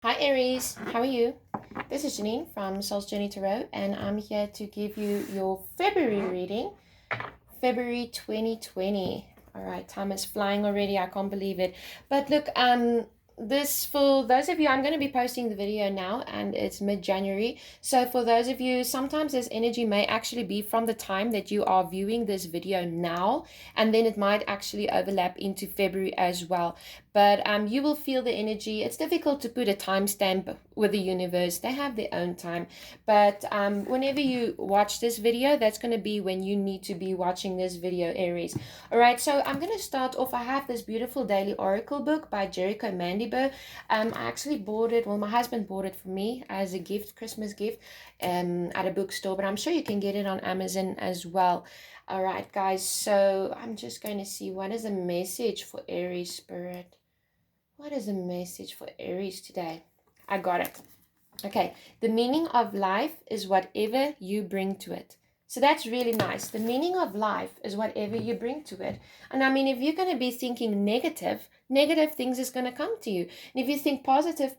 Hi Aries, how are you? This is Janine from Soul's Journey Tarot, and I'm here to give you your February reading, February 2020. All right, time is flying already. I can't believe it. But look, this for those of you, I'm going to be posting the video now, and it's mid-January. So for those of you, sometimes this energy may actually be from the time that you are viewing this video now, and then it might actually overlap into February as well. But you will feel the energy. It's difficult to put a timestamp with the universe. They have their own time. But whenever you watch this video, that's going to be when you need to be watching this video, Aries. All right, so I'm going to start off. I have this beautiful daily oracle book by Jericho Mandibo. I actually bought it. Well, my husband bought it for me as a gift, Christmas gift, at a bookstore. But I'm sure you can get it on Amazon as well. All right, guys. So I'm just going to see what is the message for Aries Spirit. What is the message for Aries today? I got it. Okay, the meaning of life is whatever you bring to it. So that's really nice. The meaning of life is whatever you bring to it. And I mean, if you're going to be thinking negative things is going to come to you. And if you think positive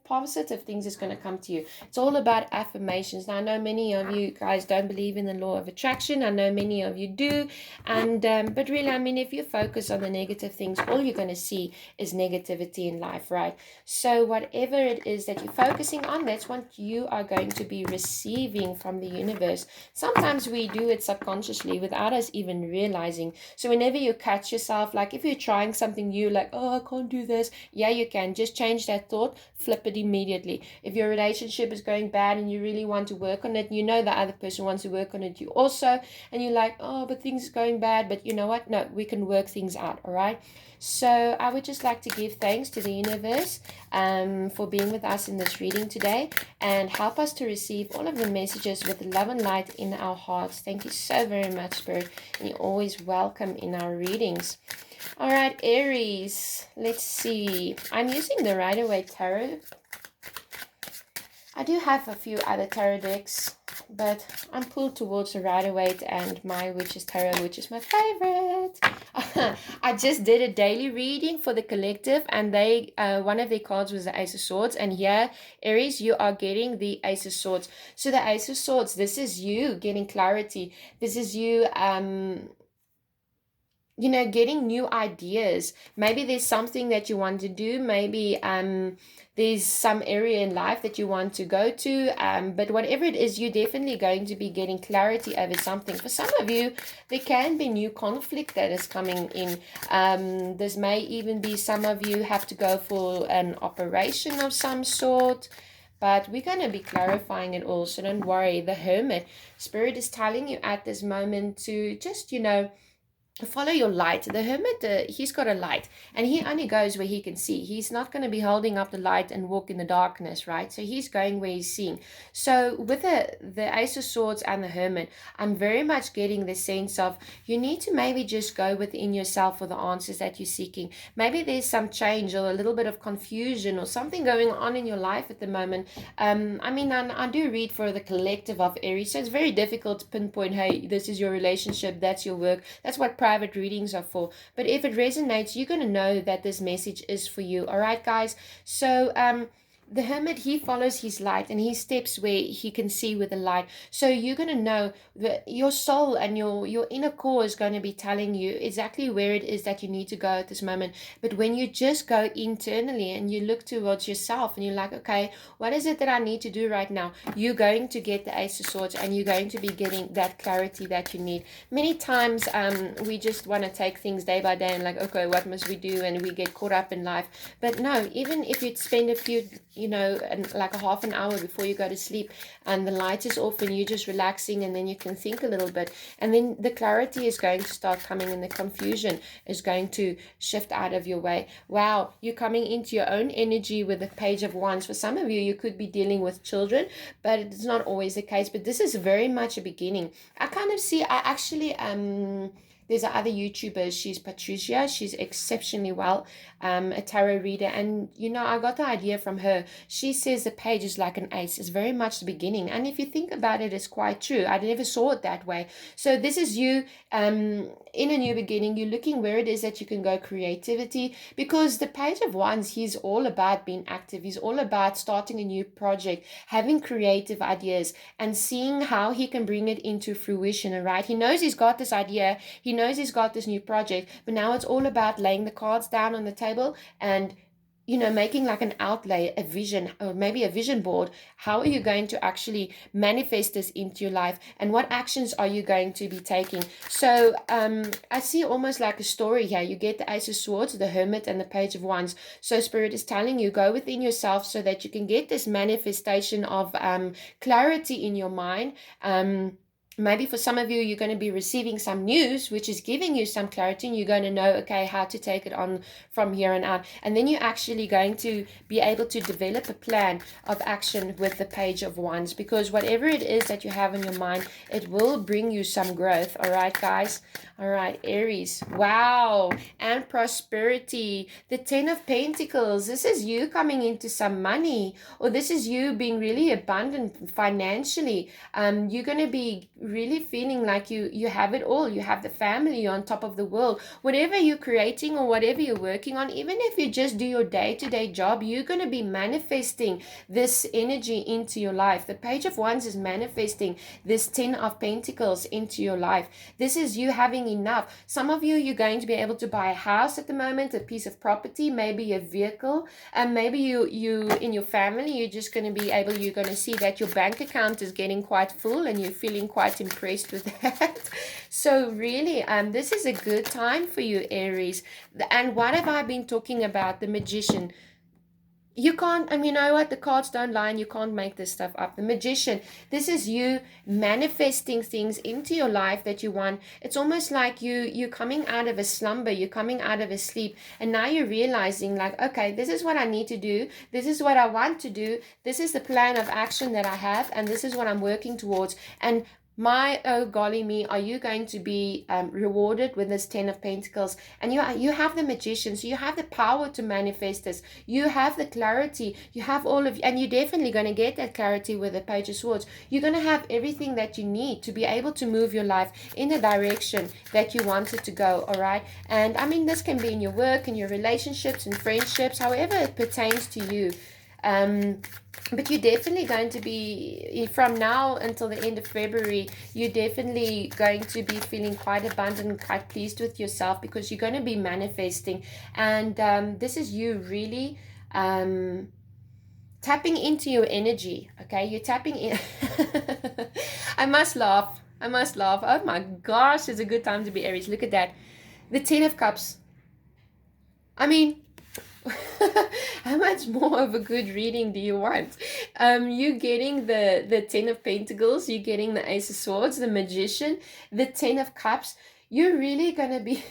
things is going to come to you. It's all about affirmations. Now, I know many of you guys don't believe in the law of attraction. I know many of you do. And but really, I mean, if you focus on the negative things, all you're going to see is negativity in life, right? So whatever it is that you're focusing on, that's what you are going to be receiving from the universe. Sometimes we do it subconsciously without us even realizing. So whenever you catch yourself, like if you're trying something new, like, oh, I can't do this. Yeah, you can. Just change that thought, flip it immediately. If your relationship is going bad and you really want to work on it, you know the other person wants to work on it, you also, and you're like, oh, but things are going bad. But you know what? No, we can work things out, all right? So I would just like to give thanks to the universe for being with us in this reading today and help us to receive all of the messages with love and light in our hearts. Thank you so very much, Spirit, and you're always welcome in our readings. All right, Aries, let's see. I'm using the Rider-Waite Tarot. I do have a few other tarot decks, but I'm pulled towards the Rider-Waite and my Witch's Tarot, which is my favorite. I just did a daily reading for the collective, and they one of their cards was the Ace of Swords, and here, Aries, you are getting the Ace of Swords. So the Ace of Swords, this is you getting clarity. This is you getting new ideas. Maybe there's something that you want to do. Maybe there's some area in life that you want to go to. But whatever it is, you're definitely going to be getting clarity over something. For some of you, there can be new conflict that is coming in. This may even be some of you have to go for an operation of some sort. But we're going to be clarifying it all. So don't worry. The Hermit, Spirit is telling you at this moment to just, follow your light. The Hermit, he's got a light, and he only goes where he can see. He's not going to be holding up the light and walk in the darkness, right? So he's going where he's seeing. So with the Ace of Swords and the Hermit, I'm very much getting the sense of you need to maybe just go within yourself for the answers that you're seeking. Maybe there's some change or a little bit of confusion or something going on in your life at the moment. I do read for the collective of Aries, so it's very difficult to pinpoint, hey, this is your relationship, that's your work, that's what private readings are for. But if it resonates, you're going to know that this message is for you. All right, guys? So the Hermit, he follows his light and he steps where he can see with the light. So you're going to know that your soul and your inner core is going to be telling you exactly where it is that you need to go at this moment. But when you just go internally and you look towards yourself and you're like, okay, what is it that I need to do right now? You're going to get the Ace of Swords and you're going to be getting that clarity that you need. Many times we just want to take things day by day and like, okay, what must we do? And we get caught up in life. But no, even if you spend a few like a half an hour before you go to sleep and the light is off and you're just relaxing, and then you can think a little bit, and then the clarity is going to start coming and the confusion is going to shift out of your way. Wow, you're coming into your own energy with the Page of Wands. For some of you, you could be dealing with children, but it's not always the case. But this is very much a beginning. I kind of see, I actually there's other YouTubers. She's Patricia. She's exceptionally well, a tarot reader. And, I got the idea from her. She says the page is like an ace. It's very much the beginning. And if you think about it, it's quite true. I never saw it that way. So this is you in a new beginning. You're looking where it is that you can go creativity, because the Page of Wands, he's all about being active. He's all about starting a new project, having creative ideas, and seeing how he can bring it into fruition. All right. He knows he's got this idea. He knows he's got this new project, but now it's all about laying the cards down on the table and making like an outlay, a vision, or maybe a vision board. How are you going to actually manifest this into your life, and what actions are you going to be taking? So I see almost like a story here. You get the Ace of Swords, the Hermit, and the Page of Wands. So Spirit is telling you, go within yourself so that you can get this manifestation of clarity in your mind. Maybe for some of you, you're going to be receiving some news, which is giving you some clarity, and you're going to know, okay, how to take it on from here on out. And then you're actually going to be able to develop a plan of action with the Page of Wands, because whatever it is that you have in your mind, it will bring you some growth. All right, guys. All right, Aries. Wow. And prosperity. The Ten of Pentacles. This is you coming into some money, or this is you being really abundant financially. You're going to be really feeling like you have it all. You have the family, you're on top of the world. Whatever you're creating or whatever you're working on, even if you just do your day-to-day job, you're going to be manifesting this energy into your life. The Page of Wands is manifesting this Ten of Pentacles into your life. This is you having enough. Some of you, you're going to be able to buy a house at the moment, a piece of property, maybe a vehicle, and maybe you in your family, you're just going to be able, you're going to see that your bank account is getting quite full, and you're feeling quite impressed with that. So really, this is a good time for you, Aries. And what have I been talking about? The Magician. You can't, and you know what, the cards don't lie, and you can't make this stuff up. The Magician, this is you manifesting things into your life that you want. It's almost like you're coming out of a slumber, you're coming out of a sleep, and now you're realizing, like, okay, this is what I need to do, this is what I want to do, this is the plan of action that I have, and this is what I'm working towards. And my, oh golly me, are you going to be rewarded with this Ten of Pentacles? And you have the Magician, so you have the power to manifest this. You have the clarity, you have all of, and you're definitely going to get that clarity with the Page of Swords. You're going to have everything that you need to be able to move your life in the direction that you want it to go, all right? And I mean, this can be in your work, in your relationships, and friendships, however it pertains to you. But you're definitely going to be, from now until the end of February, you're definitely going to be feeling quite abundant and quite pleased with yourself, because you're going to be manifesting. And this is you really tapping into your energy, okay? You're tapping in. I must laugh. Oh my gosh, it's a good time to be Aries. Look at that. The Ten of Cups. I mean, how much more of a good reading do you want? You're getting the Ten of Pentacles, you're getting the Ace of Swords, the Magician, the Ten of Cups. You're really going to be,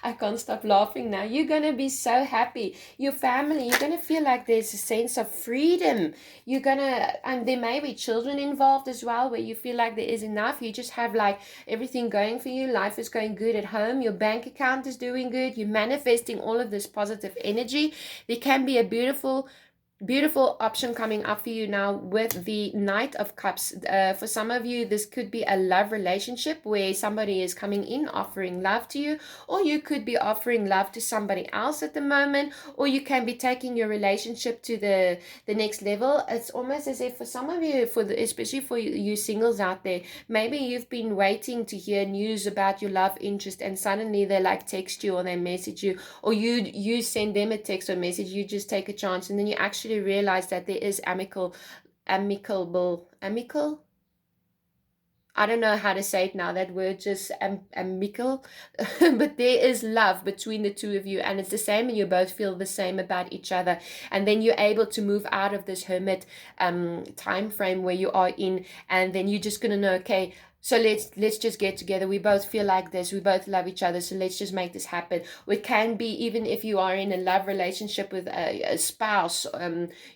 I can't stop laughing now. You're going to be so happy. Your family, you're going to feel like there's a sense of freedom. You're going to, and there may be children involved as well, where you feel like there is enough. You just have like everything going for you. Life is going good at home. Your bank account is doing good. You're manifesting all of this positive energy. There can be a beautiful option coming up for you now with the Knight of Cups. For some of you, this could be a love relationship where somebody is coming in offering love to you, or you could be offering love to somebody else at the moment, or you can be taking your relationship to the next level. It's almost as if for some of you, especially for you singles out there, maybe you've been waiting to hear news about your love interest, and suddenly they like text you or they message you, or you send them a text or message. You just take a chance, and then you actually realize that there is amicable, I don't know how to say it now, that word just amicable, but there is love between the two of you, and it's the same, and you both feel the same about each other. And then you're able to move out of this hermit time frame where you are in, and then you're just going to know, okay, So let's just get together. We both feel like this. We both love each other. So let's just make this happen. Or it can be even if you are in a love relationship with a spouse,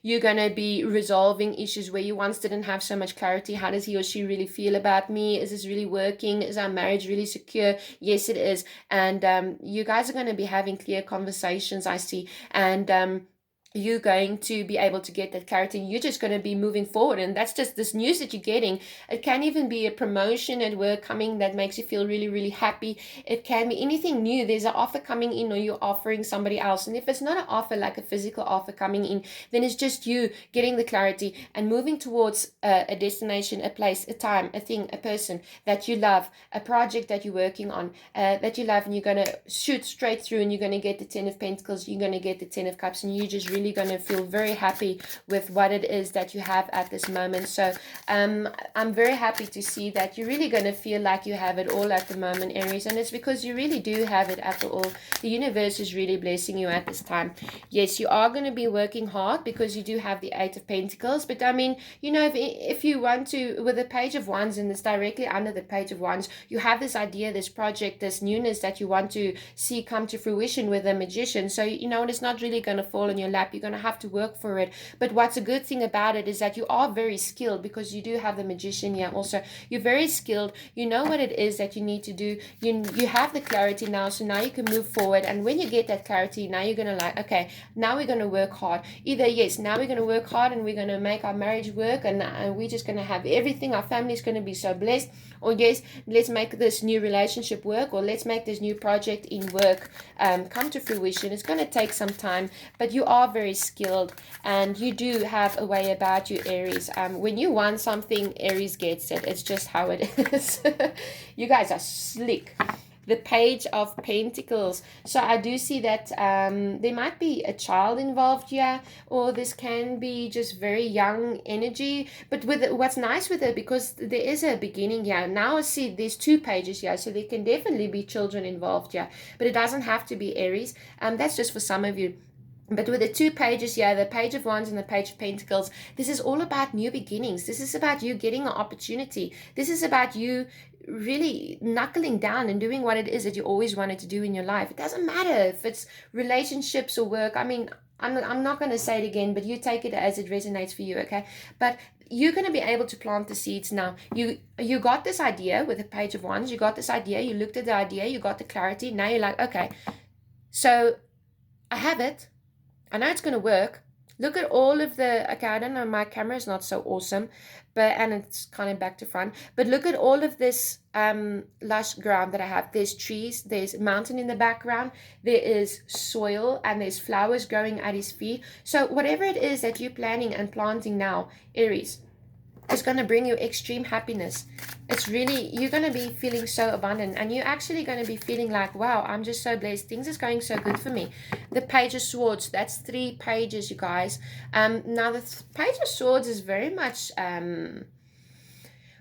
you're gonna be resolving issues where you once didn't have so much clarity. How does he or she really feel about me? Is this really working? Is our marriage really secure? Yes, it is. And you guys are gonna be having clear conversations, I see. And you're going to be able to get that clarity. You're just going to be moving forward, and that's just this news that you're getting. It can even be a promotion at work coming that makes you feel really, really happy. It can be anything new. There's an offer coming in, or you're offering somebody else. And if it's not an offer, like a physical offer coming in, then it's just you getting the clarity and moving towards a destination, a place, a time, a thing, a person that you love, a project that you're working on that you love, and you're going to shoot straight through, and you're going to get the 10 of Pentacles, you're going to get the 10 of Cups, and you just really going to feel very happy with what it is that you have at this moment. So I'm very happy to see that you're really going to feel like you have it all at the moment, Aries, and it's because you really do have it at all. The universe is really blessing you at this time. Yes, you are going to be working hard because you do have the 8 of Pentacles, but I mean, you know, if you want to, with the Page of Wands, and this directly under the Page of Wands, you have this idea, this project, this newness that you want to see come to fruition with a Magician. So you know, it's not really going to fall in your lap. You're going to have to work for it. But what's a good thing about it is that you are very skilled, because you do have the Magician here also. You're very skilled. You know what it is that you need to do. You have the clarity now, so now you can move forward. And when you get that clarity, now you're going to like, okay, now we're going to work hard. Either yes, now we're going to work hard and we're going to make our marriage work, and we're just going to have everything. Our family's going to be so blessed. Or yes, let's make this new relationship work, or let's make this new project in work come to fruition. It's going to take some time, but you are very skilled, and you do have a way about you, Aries. When you want something, Aries gets it. It's just how it is. You guys are slick. The Page of Pentacles. So I do see that there might be a child involved here, or this can be just very young energy. But with what's nice with it, because there is a beginning here. Now I see there's 2 pages here, so there can definitely be children involved here. But it doesn't have to be, Aries. That's just for some of you. But with the 2 pages here, the Page of Wands and the Page of Pentacles, this is all about new beginnings. This is about you getting an opportunity. This is about you really knuckling down and doing what it is that you always wanted to do in your life. It doesn't matter if it's relationships or work. I mean, I'm not going to say it again, but you take it as it resonates for you, okay? But you're going to be able to plant the seeds now. You got this idea with the Page of Wands. You got this idea. You looked at the idea. You got the clarity. Now you're like, okay, so I have it. I know it's going to work. Look at all of the, okay, I don't know, my camera is not so awesome, and it's kind of back to front, but look at all of this lush ground that I have. There's trees, there's a mountain in the background, there is soil, and there's flowers growing at his feet. So whatever it is that you're planning and planting now, Aries, it's going to bring you extreme happiness. It's really, you're going to be feeling so abundant, and you're actually going to be feeling like, wow, I'm just so blessed. Things is going so good for me. The Page of Swords, that's 3 pages, you guys. Now the Page of Swords is very much,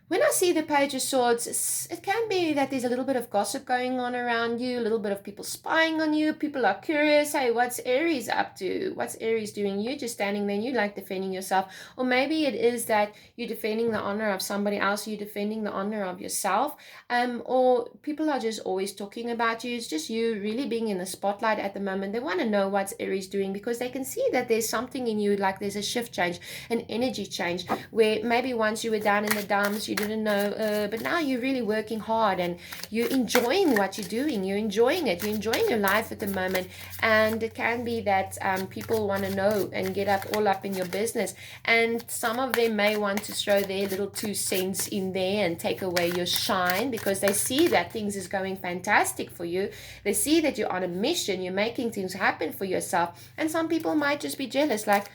when I see the Page of Swords, it can be that there's a little bit of gossip going on around you, a little bit of people spying on you. People are curious, hey, what's Aries up to? What's Aries doing? You're just standing there and you like defending yourself. Or maybe it is that you're defending the honor of somebody else, you're defending the honor of yourself. Or people are just always talking about you. It's just you really being in the spotlight at the moment. They want to know what's Aries doing, because they can see that there's something in you, like there's a shift change, an energy change, where maybe once you were down in the dumps, you didn't know, but now you're really working hard and you're enjoying what you're doing. You're enjoying it. You're enjoying your life at the moment. And it can be that people want to know and get all up in your business. And some of them may want to throw their little 2 cents in there and take away your shine, because they see that things is going fantastic for you. They see that you're on a mission. You're making things happen for yourself. And some people might just be jealous, like,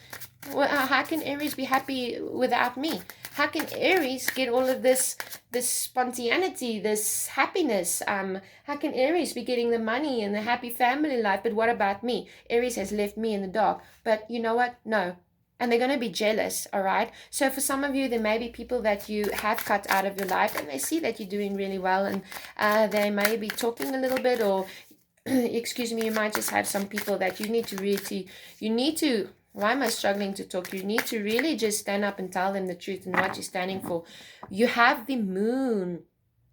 well, how can Aries be happy without me? How can Aries get all of this spontaneity, this happiness? How can Aries be getting the money and the happy family life? But what about me? Aries has left me in the dark. But you know what? No. And they're going to be jealous, all right? So for some of you, there may be people that you have cut out of your life, and they see that you're doing really well, and they may be talking a little bit, or excuse me, you might just have some people that you need to, why am I struggling to talk? You need to really just stand up and tell them the truth and what you're standing for. You have the moon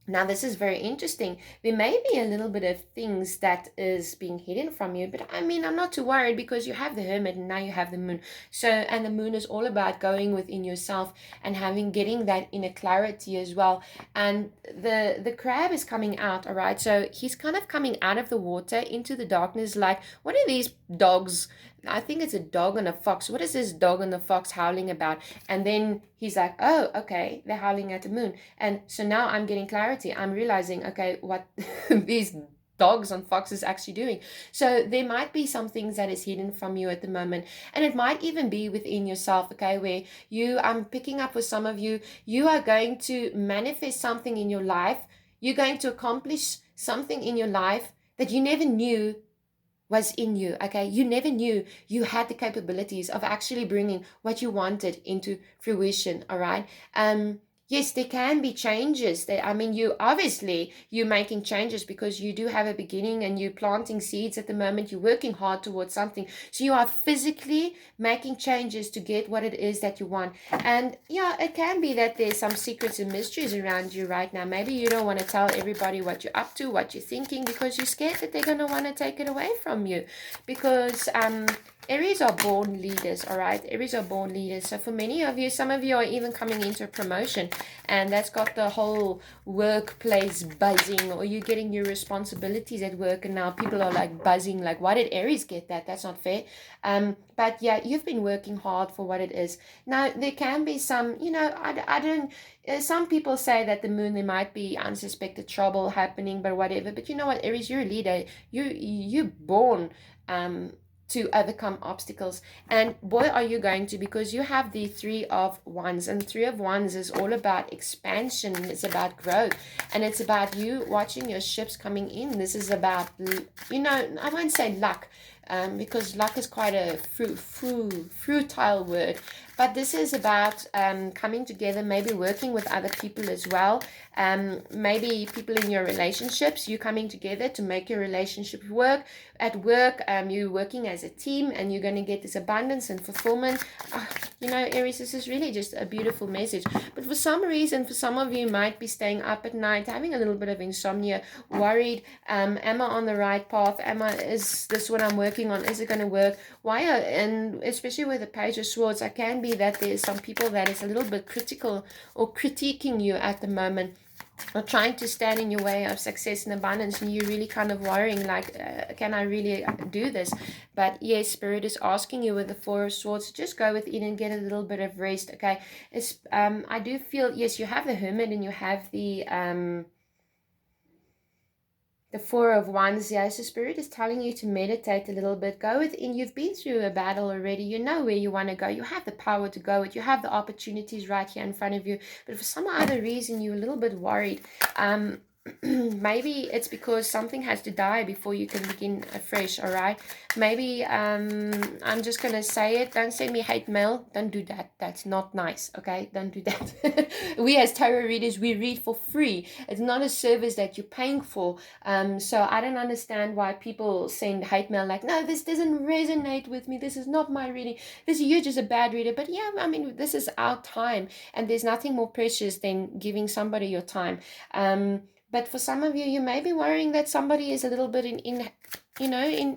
Now, this is very interesting. There may be a little bit of things that is being hidden from you, but I mean, I'm not too worried because you have the Hermit and now you have the Moon. So, and the Moon is all about going within yourself and getting that inner clarity as well. And the crab is coming out, all right? So he's kind of coming out of the water into the darkness, like, what are these dogs? I think it's a dog and a fox. What is this dog and the fox howling about? And then he's like, oh, okay, they're howling at the moon. And so now I'm getting clarity. I'm realizing, okay, what these dogs and foxes actually doing. So there might be some things that is hidden from you at the moment. And it might even be within yourself, okay, where I'm picking up with some of you, you are going to manifest something in your life. You're going to accomplish something in your life that you never knew was in you. Okay, you never knew you had the capabilities of actually bringing what you wanted into fruition. All right. Yes, there can be changes. I mean, you're making changes because you do have a beginning and you're planting seeds at the moment. You're working hard towards something. So you are physically making changes to get what it is that you want. And yeah, it can be that there's some secrets and mysteries around you right now. Maybe you don't want to tell everybody what you're up to, what you're thinking, because you're scared that they're going to want to take it away from you. Because Aries are born leaders, all right? Aries are born leaders. So for many of you, some of you are even coming into a promotion, and that's got the whole workplace buzzing, or you're getting your responsibilities at work, and now people are like buzzing, like, why did Aries get that? That's not fair. But yeah, you've been working hard for what it is. Now, there can be some, I don't, some people say that the moon, there might be unsuspected trouble happening, but whatever. But you know what, Aries, you're a leader. You're born to overcome obstacles, and boy are you going to, because you have the Three of Wands, and Three of Wands is all about expansion, it's about growth, and it's about you watching your ships coming in. This is about, I won't say luck, because luck is quite a fruitile word, but this is about coming together, maybe working with other people as well. Maybe people in your relationships, you coming together to make your relationship work. At work, you're working as a team, and you're going to get this abundance and fulfillment. Aries, this is really just a beautiful message. But for some reason, for some of you might be staying up at night, having a little bit of insomnia, worried. Am I on the right path? Is this what I'm working on? Is it going to work? And especially with the Page of Swords, it can be that there's some people that is a little bit critical or critiquing you at the moment, or trying to stand in your way of success and abundance, and you're really kind of worrying, like, can I really do this? But yes, Spirit is asking you with the Four of Swords, just go within and get a little bit of rest. Okay, I do feel, yes, you have the Hermit and you have the Four of Wands. Yeah, so Spirit is telling you to meditate a little bit, go within. You've been through a battle already, you know where you want to go, you have the power to go it, you have the opportunities right here in front of you, but for some other reason you're a little bit worried. Maybe it's because something has to die before you can begin afresh. All right, maybe I'm just gonna say it, don't send me hate mail, don't do that, that's not nice. Okay, don't do that. We as tarot readers, we read for free, it's not a service that you're paying for. So I don't understand why people send hate mail, like, no, this doesn't resonate with me, this is not my reading, you're just a bad reader. But yeah, I mean, this is our time, and there's nothing more precious than giving somebody your time. But for some of you, you may be worrying that somebody is a little bit in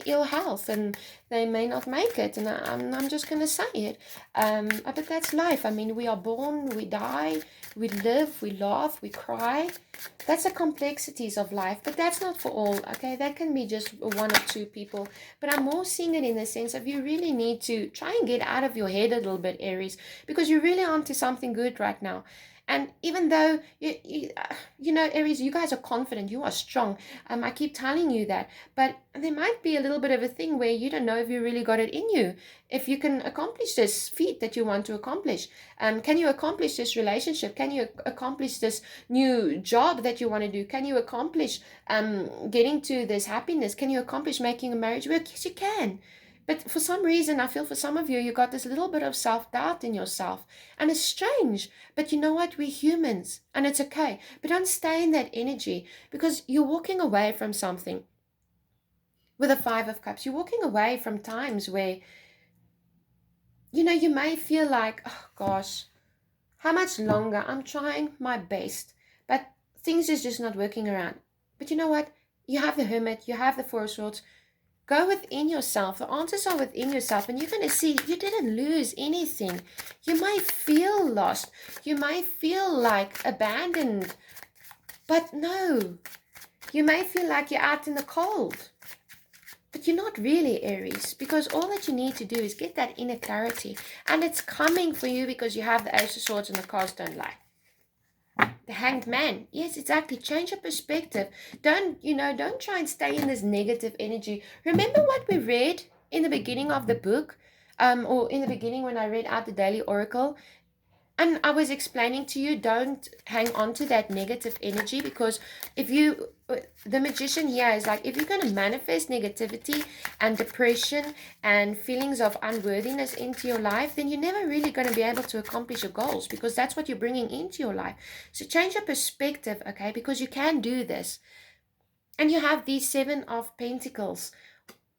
ill health, and they may not make it. And I'm just going to say it. But that's life. I mean, we are born, we die, we live, we laugh, we cry. That's the complexities of life. But that's not for all, okay? That can be just one or two people. But I'm more seeing it in the sense of, you really need to try and get out of your head a little bit, Aries, because you're really onto something good right now. And even though, Aries, you guys are confident, you are strong. I keep telling you that. But there might be a little bit of a thing where you don't know if you really got it in you. If you can accomplish this feat that you want to accomplish. Can you accomplish this relationship? Can you accomplish this new job that you want to do? Can you accomplish getting to this happiness? Can you accomplish making a marriage work? Yes, you can. But for some reason, I feel for some of you, you got this little bit of self-doubt in yourself. And it's strange. But you know what? We're humans. And it's okay. But don't stay in that energy, because you're walking away from something. With the Five of Cups, you're walking away from times where, you may feel like, oh gosh, how much longer? I'm trying my best. But things is just not working around. But you know what? You have the Hermit, you have the Four of Swords. Go within yourself. The answers are within yourself, and you're going to see you didn't lose anything. You might feel lost. You might feel like abandoned. But no, you may feel like you're out in the cold. But you're not really, Aries, because all that you need to do is get that inner clarity. And it's coming for you because you have the Ace of Swords and the cards don't lie. The Hanged Man. Yes, exactly. Change your perspective. Don't try and stay in this negative energy. Remember what we read in the beginning of the book, or in the beginning when I read out the Daily Oracle? And I was explaining to you, don't hang on to that negative energy, because the magician here is like, if you're going to manifest negativity and depression and feelings of unworthiness into your life, then you're never really going to be able to accomplish your goals, because that's what you're bringing into your life. So change your perspective, okay, because you can do this. And you have these 7 of Pentacles.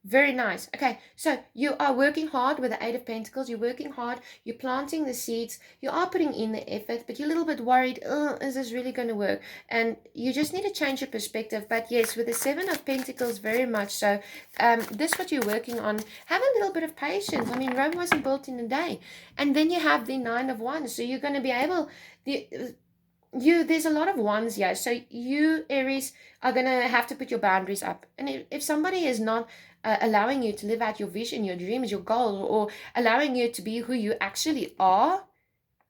Very nice. Okay, so you are working hard with the 8 of Pentacles. You're working hard. You're planting the seeds. You are putting in the effort, but you're a little bit worried. Is this really going to work? And you just need to change your perspective. But yes, with the 7 of Pentacles, very much so. This is what you're working on. Have a little bit of patience. I mean, Rome wasn't built in a day. And then you have the 9 of Wands. So you're going to be able... there's a lot of ones here. So you, Aries, are going to have to put your boundaries up. And if somebody is not allowing you to live out your vision, your dreams, your goals, or allowing you to be who you actually are,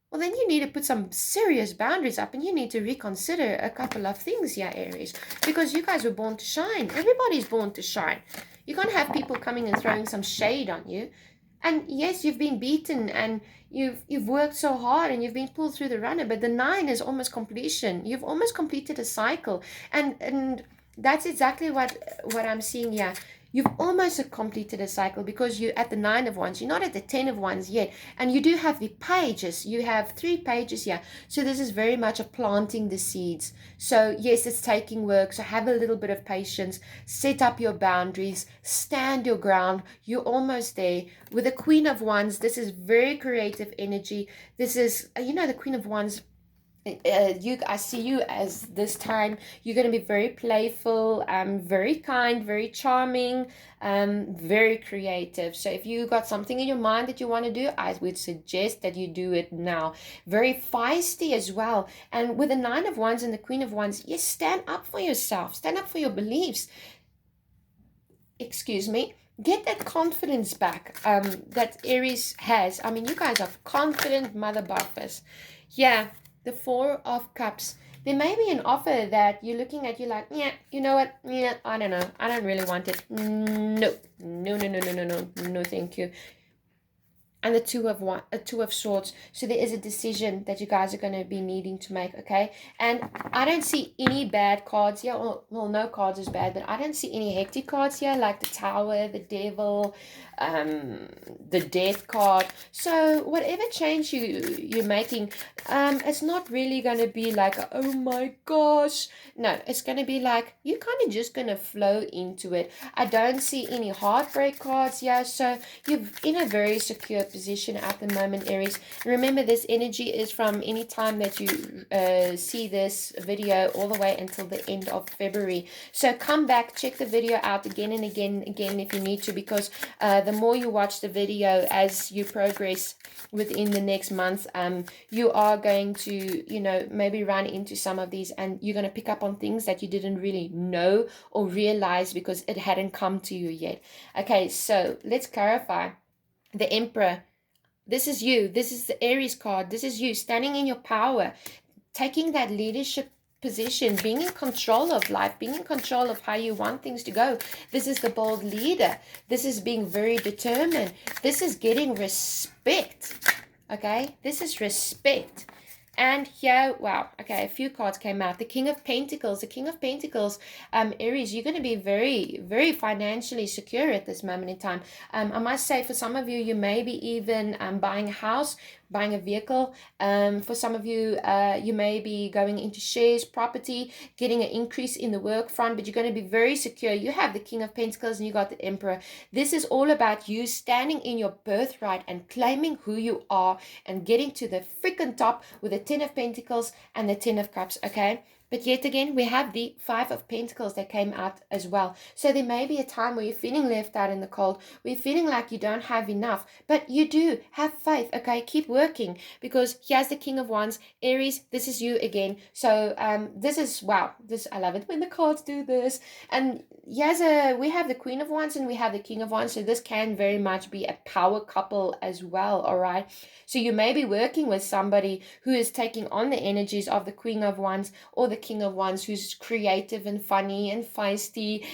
well, then you need to put some serious boundaries up, and you need to reconsider a couple of things here, Aries, because you guys were born to shine. Everybody's born to shine. You can't have people coming and throwing some shade on you. And yes, you've been beaten and you've worked so hard and you've been pulled through the runner, but the 9 is almost completion. You've almost completed a cycle. And that's exactly what I'm seeing here. You've almost completed a cycle, because you're at the 9 of Wands. You're not at the 10 of Wands yet. And you do have the pages. You have 3 pages here. So this is very much a planting the seeds. So yes, it's taking work. So have a little bit of patience. Set up your boundaries. Stand your ground. You're almost there. With the Queen of Wands, this is very creative energy. This is, the Queen of Wands, I see you as this time you're going to be very playful, very kind, very charming, very creative. So if you got something in your mind that you want to do, I would suggest that you do it now. Very feisty as well. And with the 9 of Wands and the Queen of Wands, yes, stand up for yourself, stand up for your beliefs. Excuse me. Get that confidence back that Aries has. I mean, you guys are confident mother buffers. Yeah. The 4 of Cups. There may be an offer that you're looking at, you're like, yeah, you know what? Yeah, I don't know. I don't really want it. No, thank you. And the 2 of Swords. So there is a decision that you guys are going to be needing to make, okay? And I don't see any bad cards here. Well, no cards is bad, but I don't see any hectic cards here, like the Tower, the Devil, the Death card. So whatever change you're making, it's not really going to be like, oh my gosh. No, it's going to be like, you're kind of just going to flow into it. I don't see any heartbreak cards here. So you're in a very secure position at the moment, Aries. And remember, this energy is from any time that you see this video all the way until the end of February. So come back, check the video out again and again if you need to, because the more you watch the video as you progress within the next month, you are going to, maybe run into some of these, and you're going to pick up on things that you didn't really know or realize because it hadn't come to you yet. Okay, so let's clarify. The Emperor, this is you. This is the Aries card. This is you standing in your power, taking that leadership position, being in control of life, being in control of how you want things to go. This is the bold leader. This is being very determined. This is getting respect. Okay, this is respect. And here, wow, okay, a few cards came out. The King of Pentacles. The King of Pentacles, Aries, you're going to be very, very financially secure at this moment in time. I must say, for some of you, you may be even buying a house, buying a vehicle. For some of you, you may be going into shares, property, getting an increase in the work front, but you're going to be very secure. You have the King of Pentacles and you got the Emperor. This is all about you standing in your birthright and claiming who you are and getting to the freaking top with the 10 of Pentacles and the 10 of Cups, okay? But yet again, we have the Five of Pentacles that came out as well. So there may be a time where you're feeling left out in the cold, where you're feeling like you don't have enough, but you do have faith. Okay, keep working, because here's the King of Wands. Aries, this is you again. So this is, wow, this, I love it when the cards do this. And we have the Queen of Wands and we have the King of Wands. So this can very much be a power couple as well. All right. So you may be working with somebody who is taking on the energies of the Queen of Wands or the King of Wands, who's creative and funny and feisty.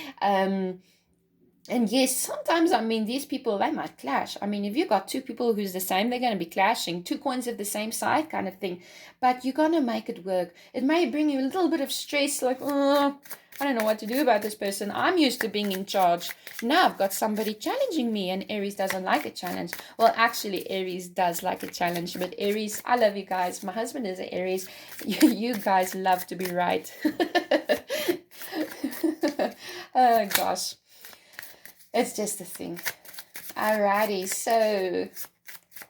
And yes, sometimes, I mean, these people, they might clash. I mean, if you got two people who's the same, they're going to be clashing. Two coins of the same side kind of thing. But you're going to make it work. It may bring you a little bit of stress, like, oh, I don't know what to do about this person. I'm used to being in charge. Now I've got somebody challenging me, and Aries doesn't like a challenge. Well, actually, Aries does like a challenge. But Aries, I love you guys. My husband is an Aries. You guys love to be right. Oh, gosh. It's just a thing. Alrighty, so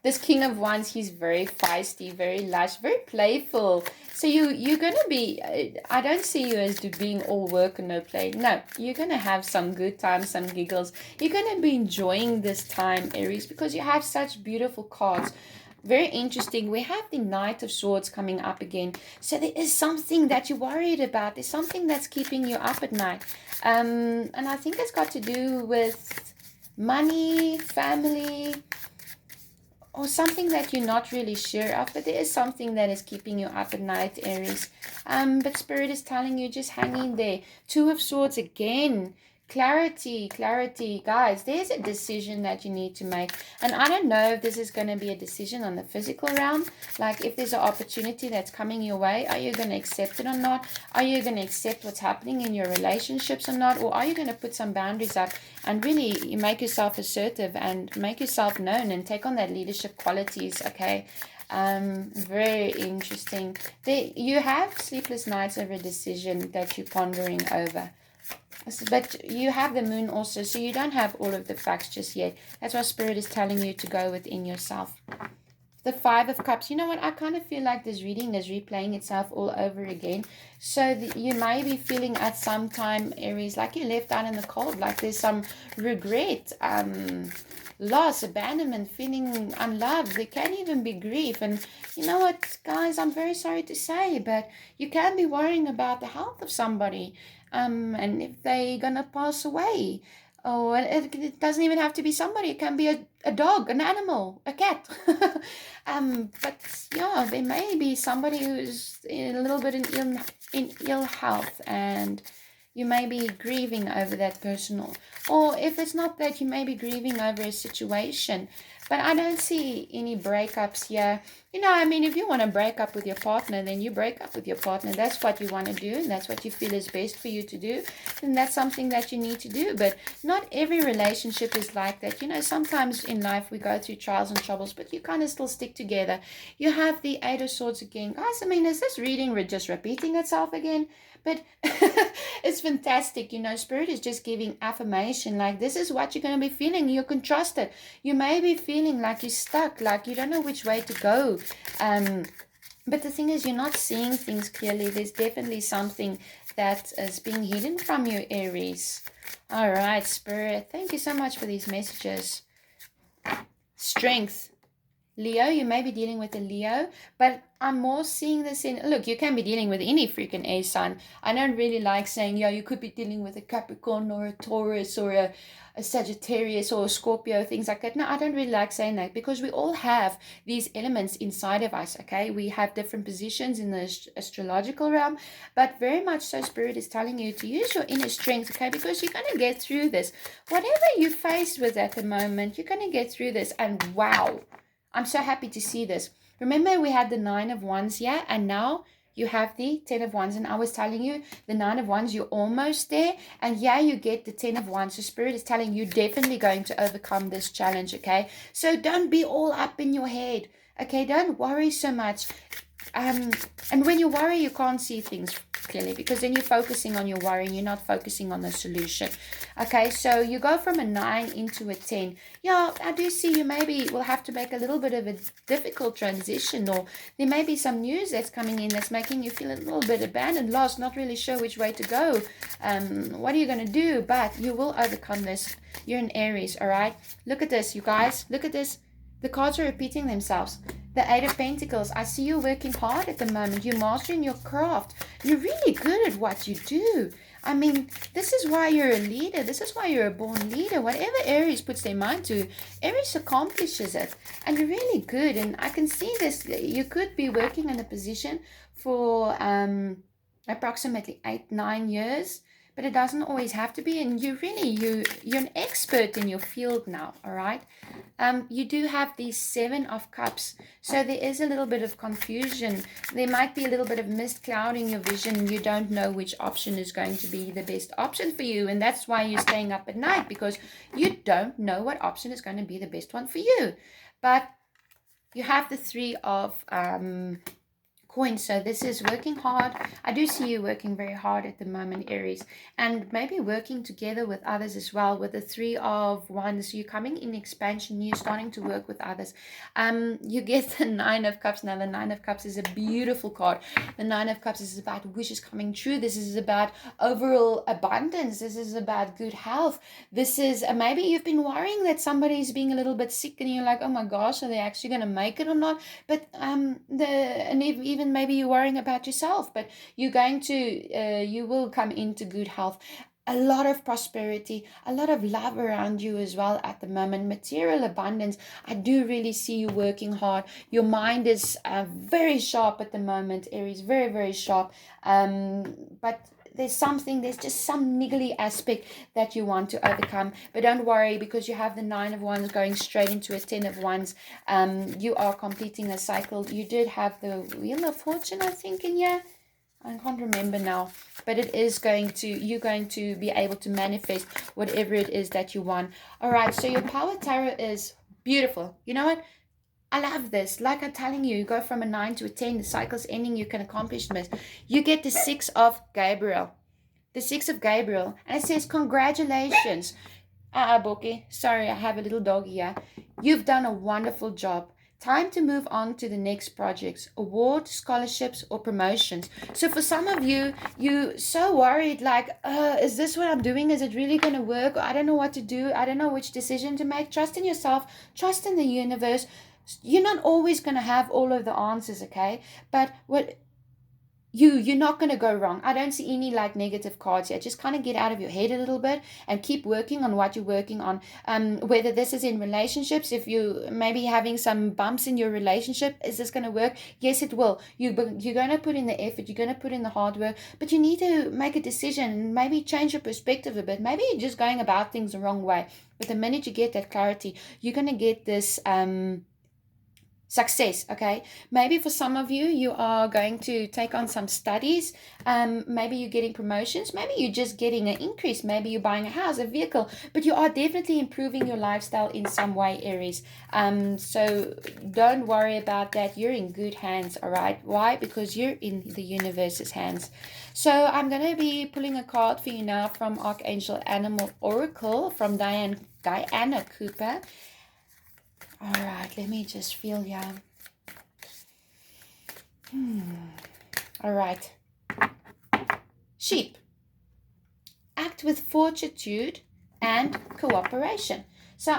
this King of Wands, he's very feisty, very lush, very playful. So you're going to be, I don't see you as being all work and no play. No, you're going to have some good times, some giggles. You're going to be enjoying this time, Aries, because you have such beautiful cards. Very interesting. We have the Knight of Swords coming up again. So there is something that you're worried about. There's something that's keeping you up at night. And I think it's got to do with money, family, or something that you're not really sure of. But there is something that is keeping you up at night, Aries. But Spirit is telling you, just hang in there. Two of Swords again. Clarity, guys. There's a decision that you need to make, and I don't know if this is going to be a decision on the physical realm. Like, if there's an opportunity that's coming your way, are you going to accept it or not? Are you going to accept what's happening in your relationships or not? Or are you going to put some boundaries up and really make yourself assertive and make yourself known and take on that leadership qualities? Okay. Very interesting. You have sleepless nights over a decision that you're pondering over. But you have the moon also, so you don't have all of the facts just yet. That's why Spirit is telling you to go within yourself. The Five of Cups. You know what? I kind of feel like this reading is replaying itself all over again. So you may be feeling at some time, Aries, like you're left out in the cold. Like there's some regret, loss, abandonment, feeling unloved. There can even be grief. And you know what, guys? I'm very sorry to say, but you can be worrying about the health of somebody. And if they're gonna pass away, oh, it doesn't even have to be somebody. It can be a dog, an animal, a cat. But yeah, there may be somebody who's a little bit in ill health, and you may be grieving over that person, or if it's not that, you may be grieving over a situation. But I don't see any breakups here. You know, I mean, if you want to break up with your partner, then you break up with your partner. That's what you want to do, and that's what you feel is best for you to do. And that's something that you need to do. But not every relationship is like that. You know, sometimes in life we go through trials and troubles, but you kind of still stick together. You have the Eight of Swords again. Guys, I mean, is this reading just repeating itself again? But it's fantastic. You know, Spirit is just giving affirmation. Like, this is what you're going to be feeling. You can trust it. You may be feeling like you're stuck, like you don't know which way to go. But the thing is, you're not seeing things clearly. There's definitely something that is being hidden from you, Aries. All right, Spirit. Thank you so much for these messages. Strength. Leo, you may be dealing with a Leo, but I'm more seeing this in, look, you can be dealing with any freaking air sign. I don't really like saying, yeah, you could be dealing with a Capricorn or a Taurus or a Sagittarius or a Scorpio, things like that. No, I don't really like saying that, because we all have these elements inside of us, okay? We have different positions in the astrological realm, but very much so Spirit is telling you to use your inner strength, okay? Because you're going to get through this. Whatever you're faced with at the moment, you're going to get through this. And wow, I'm so happy to see this. Remember, we had the Nine of Wands here, and now you have the Ten of Wands. And I was telling you, the Nine of Wands, you're almost there. And yeah, you get the Ten of Wands. So Spirit is telling you, definitely going to overcome this challenge, okay? So don't be all up in your head, okay? Don't worry so much. And when you worry, you can't see things. clearly, because then you're focusing on your worry and you're not focusing on the solution. Okay, so you go from a 9 into a 10. Yeah, I do see you maybe will have to make a little bit of a difficult transition, or there may be some news that's coming in that's making you feel a little bit abandoned, lost, not really sure which way to go. What are you going to do? But you will overcome this. You're an Aries, all right? Look at this, you guys. Look at this. The cards are repeating themselves. The 8 of Pentacles. I see you working hard at the moment. You're mastering your craft. You're really good at what you do. I mean, this is why you're a leader. This is why you're a born leader. Whatever Aries puts their mind to, Aries accomplishes it. And you're really good. And I can see this. You could be working in a position for approximately 8-9 years. But it doesn't always have to be. And you're an expert in your field now, all right? You do have these 7 of Cups. So there is a little bit of confusion. There might be a little bit of mist clouding your vision. You don't know which option is going to be the best option for you. And that's why you're staying up at night, because you don't know what option is going to be the best one for you. But you have the 3 of coins. So this is working hard. I do see you working very hard at the moment, Aries, and maybe working together with others as well. With the 3 of Wands, you're coming in expansion. You're starting to work with others. You get the 9 of Cups. Now the 9 of Cups is a beautiful card. The 9 of Cups is about wishes coming true. This is about overall abundance. This is about good health. This is maybe you've been worrying that somebody's being a little bit sick and you're like, oh my gosh, are they actually going to make it or not? But even maybe you're worrying about yourself, but you're going to you will come into good health. A lot of prosperity, a lot of love around you as well at the moment. Material abundance. I do really see you working hard. Your mind is very sharp at the moment, Aries. Very, very sharp. But there's just some niggly aspect that you want to overcome. But don't worry, because you have the 9 of Wands going straight into a 10 of Wands. You are completing a cycle. You did have the Wheel of Fortune, I think, in here. I can't remember now, but you're going to be able to manifest whatever it is that you want. All right, so your Power Tarot is beautiful. You know what? I love this. Like I'm telling you, you go from a 9 to a 10, the cycle's ending, you can accomplish this. You get the 6 of Gabriel. The 6 of Gabriel. And it says, congratulations. Boki. Sorry, I have a little dog here. You've done a wonderful job. Time to move on to the next projects, awards, scholarships, or promotions. So for some of you, you're so worried, like, is this what I'm doing? Is it really going to work? I don't know what to do. I don't know which decision to make. Trust in yourself. Trust in the universe. You're not always going to have all of the answers, okay? But you're not going to go wrong. I don't see any like negative cards here. Just kind of get out of your head a little bit and keep working on what you're working on. Whether this is in relationships, if you maybe having some bumps in your relationship, is this going to work? Yes, it will. You're going to put in the effort. You're going to put in the hard work, but you need to make a decision and maybe change your perspective a bit. Maybe you're just going about things the wrong way. But the minute you get that clarity, you're going to get this success. Okay, maybe for some of you, you are going to take on some studies. Maybe you're getting promotions. Maybe you're just getting an increase. Maybe you're buying a house, a vehicle, but you are definitely improving your lifestyle in some way, Aries. So don't worry about that. You're in good hands. All right, why? Because you're in the universe's hands. So I'm going to be pulling a card for you now from Archangel Animal Oracle from Diana Cooper. All right, let me just feel ya. All right. Sheep. Act with fortitude and cooperation.